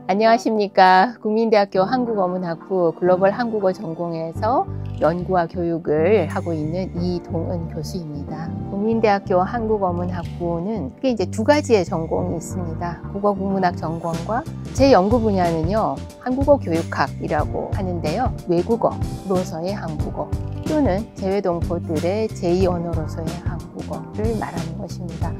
안녕하십니까. 국민대학교 한국어문학부 글로벌 한국어 전공에서 연구와 교육을 하고 있는 이동은 교수입니다. 국민대학교 한국어문학부는 크게 이제 두 가지의 전공이 있습니다. 국어국문학 전공과 제 연구 분야는요, 한국어 교육학이라고 하는데요. 외국어로서의 한국어 또는 재외동포들의 제2 언어로서의 한국어를 말하는 것입니다.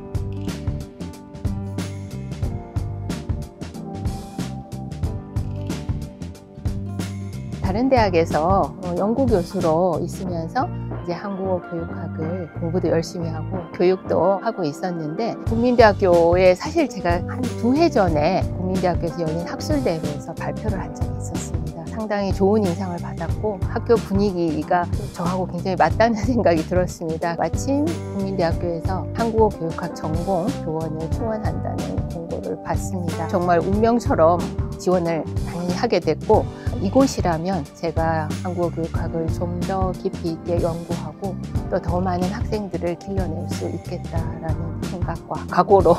다른 대학에서 연구교수로 있으면서 이제 한국어 교육학을 공부도 열심히 하고 교육도 하고 있었는데, 국민대학교에 사실 제가 한 2해 전에 국민대학교에서 열린 학술대회에서 발표를 한 적이 있었습니다. 상당히 좋은 인상을 받았고 학교 분위기가 저하고 굉장히 맞다는 생각이 들었습니다. 마침 국민대학교에서 한국어 교육학 전공 교원을 충원한다는 공고를 받습니다. 정말 운명처럼 지원을 당연히 하게 됐고, 이곳이라면 제가 한국어 교육학을 좀 더 깊이 있게 연구하고 또 더 많은 학생들을 길러낼 수 있겠다라는 생각과 각오로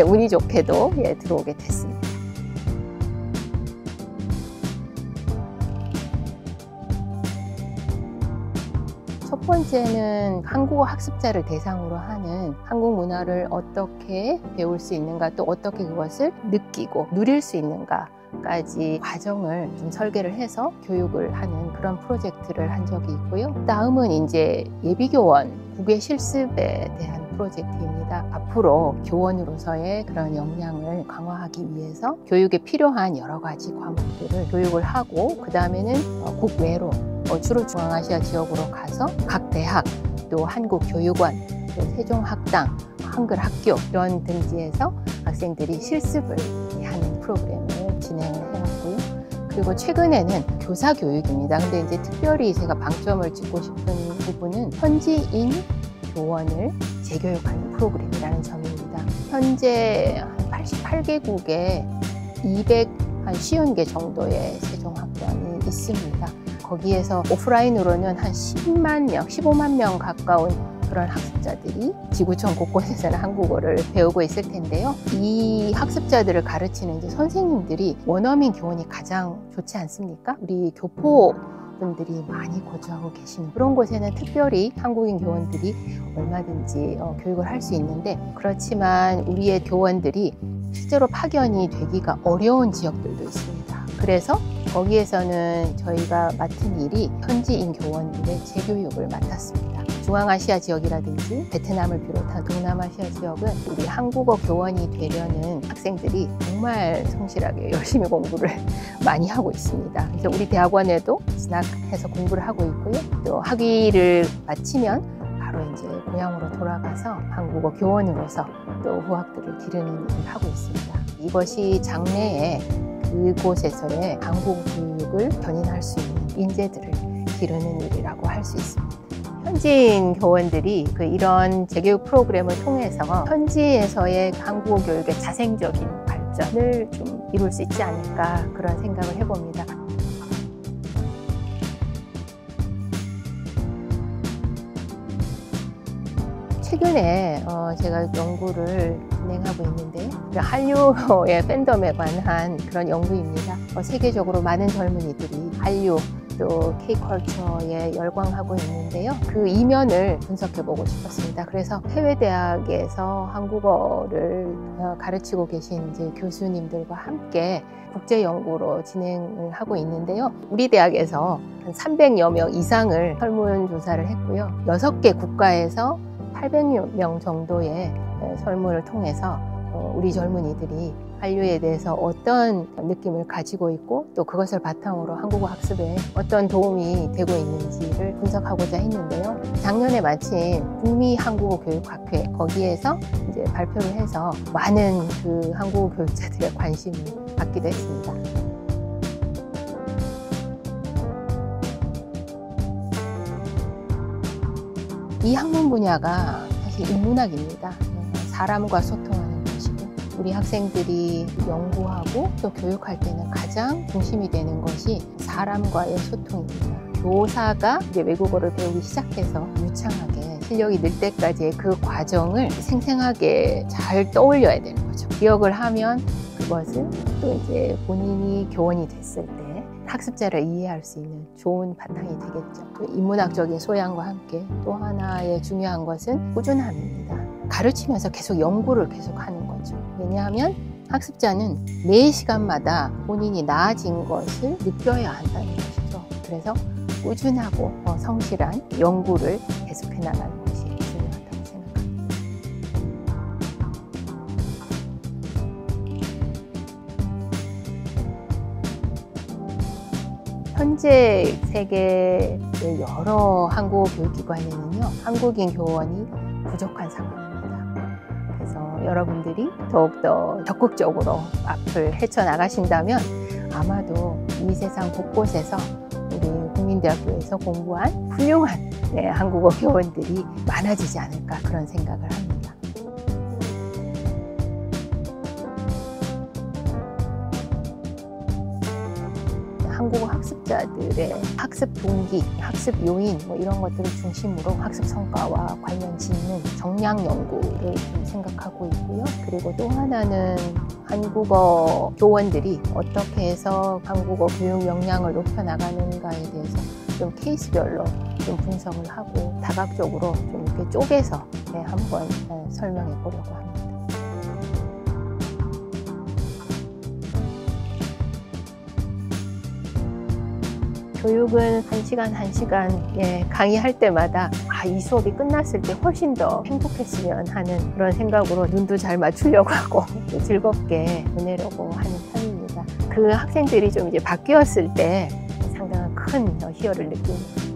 운이 좋게도 들어오게 됐습니다. 첫 번째는 한국어 학습자를 대상으로 하는 한국 문화를 어떻게 배울 수 있는가, 또 어떻게 그것을 느끼고 누릴 수 있는가 까지 과정을 좀 설계를 해서 교육을 하는 그런 프로젝트를 한 적이 있고요. 다음은 이제 예비교원 국외 실습에 대한 프로젝트입니다. 앞으로 교원으로서의 그런 역량을 강화하기 위해서 교육에 필요한 여러 가지 과목들을 교육을 하고, 그 다음에는 국외로 주로 중앙아시아 지역으로 가서 각 대학, 또 한국교육원, 또 세종학당, 한글학교 이런 등지에서 학생들이 실습을 하는 프로그램을 진행을 해왔고요. 그리고 최근에는 교사 교육입니다. 근데 이제 특별히 제가 방점을 찍고 싶은 부분은 현지인 교원을 재교육하는 프로그램이라는 점입니다. 현재 88개국에 250개 정도의 세종학당이 있습니다. 거기에서 오프라인으로는 한 10만 명, 15만 명 가까운 그런 학습자들이 지구촌 곳곳에서는 한국어를 배우고 있을 텐데요. 이 학습자들을 가르치는 이제 선생님들이 원어민 교원이 가장 좋지 않습니까? 우리 교포 분들이 많이 거주하고 계시는 그런 곳에는 특별히 한국인 교원들이 얼마든지 교육을 할 수 있는데, 그렇지만 우리의 교원들이 실제로 파견이 되기가 어려운 지역들도 있습니다. 그래서 거기에서는 저희가 맡은 일이 현지인 교원들의 재교육을 맡았습니다. 중앙아시아 지역이라든지 베트남을 비롯한 동남아시아 지역은 우리 한국어 교원이 되려는 학생들이 정말 성실하게 열심히 공부를 많이 하고 있습니다. 그래서 우리 대학원에도 진학해서 공부를 하고 있고요. 또 학위를 마치면 바로 이제 고향으로 돌아가서 한국어 교원으로서 또 후학들을 기르는 일을 하고 있습니다. 이것이 장래에 그곳에서의 한국어 교육을 견인할 수 있는 인재들을 기르는 일이라고 할 수 있습니다. 현지인 교원들이 이런 재교육 프로그램을 통해서 현지에서의 한국어 교육의 자생적인 발전을 좀 이룰 수 있지 않을까, 그런 생각을 해봅니다. 최근에 제가 연구를 진행하고 있는데, 한류의 팬덤에 관한 그런 연구입니다. 세계적으로 많은 젊은이들이 한류 또 K-컬처에 열광하고 있는데요. 그 이면을 분석해보고 싶었습니다. 그래서 해외 대학에서 한국어를 가르치고 계신 이제 교수님들과 함께 국제 연구로 진행을 하고 있는데요. 우리 대학에서 한 300여 명 이상을 설문조사를 했고요. 6개 국가에서 800여 명 정도의 설문을 통해서 우리 젊은이들이 한류에 대해서 어떤 느낌을 가지고 있고, 또 그것을 바탕으로 한국어 학습에 어떤 도움이 되고 있는지를 분석하고자 했는데요. 작년에 마침 북미한국어교육학회 거기에서 이제 발표를 해서 많은 그 한국어 교육자들의 관심을 받기도 했습니다. 이 학문 분야가 사실 인문학입니다. 사람과 소통하는 것이고, 우리 학생들이 연구하고 또 교육할 때는 가장 중심이 되는 것이 사람과의 소통입니다. 교사가 이제 외국어를 배우기 시작해서 유창하게 실력이 늘 때까지의 그 과정을 생생하게 잘 떠올려야 되는 거죠. 기억을 하면 그 그것을 또 이제 본인이 교원이 됐을 때 학습자를 이해할 수 있는 좋은 바탕이 되겠죠. 또 인문학적인 소양과 함께 또 하나의 중요한 것은 꾸준함입니다. 가르치면서 계속 연구를 계속하는 거죠. 왜냐하면 학습자는 매 시간마다 본인이 나아진 것을 느껴야 한다는 것이죠. 그래서 꾸준하고 성실한 연구를 계속해 나가는 것이 중요하다고 생각합니다. 현재 세계 여러 한국어 교육기관에는요, 한국인 교원이 부족한 상황입니다. 그래서 여러분들이 더욱더 적극적으로 앞을 헤쳐나가신다면 아마도 이 세상 곳곳에서 우리 국민대학교에서 공부한 훌륭한 한국어 교원들이 많아지지 않을까 그런 생각을 합니다. 한국어 학습자들의 학습 동기, 학습 요인 이런 것들을 중심으로 학습 성과와 관련 짓는 정량 연구를 좀 생각하고 있고요. 그리고 또 하나는 한국어 교원들이 어떻게 해서 한국어 교육 역량을 높여나가는가에 대해서 좀 케이스별로 좀 분석을 하고 다각적으로 좀 이렇게 쪼개서 한번 설명해 보려고 합니다. 교육은 한 시간 강의할 때마다 이 수업이 끝났을 때 훨씬 더 행복했으면 하는 그런 생각으로 눈도 잘 맞추려고 하고 즐겁게 보내려고 하는 편입니다. 그 학생들이 좀 이제 바뀌었을 때 상당한 큰 희열을 느낍니다.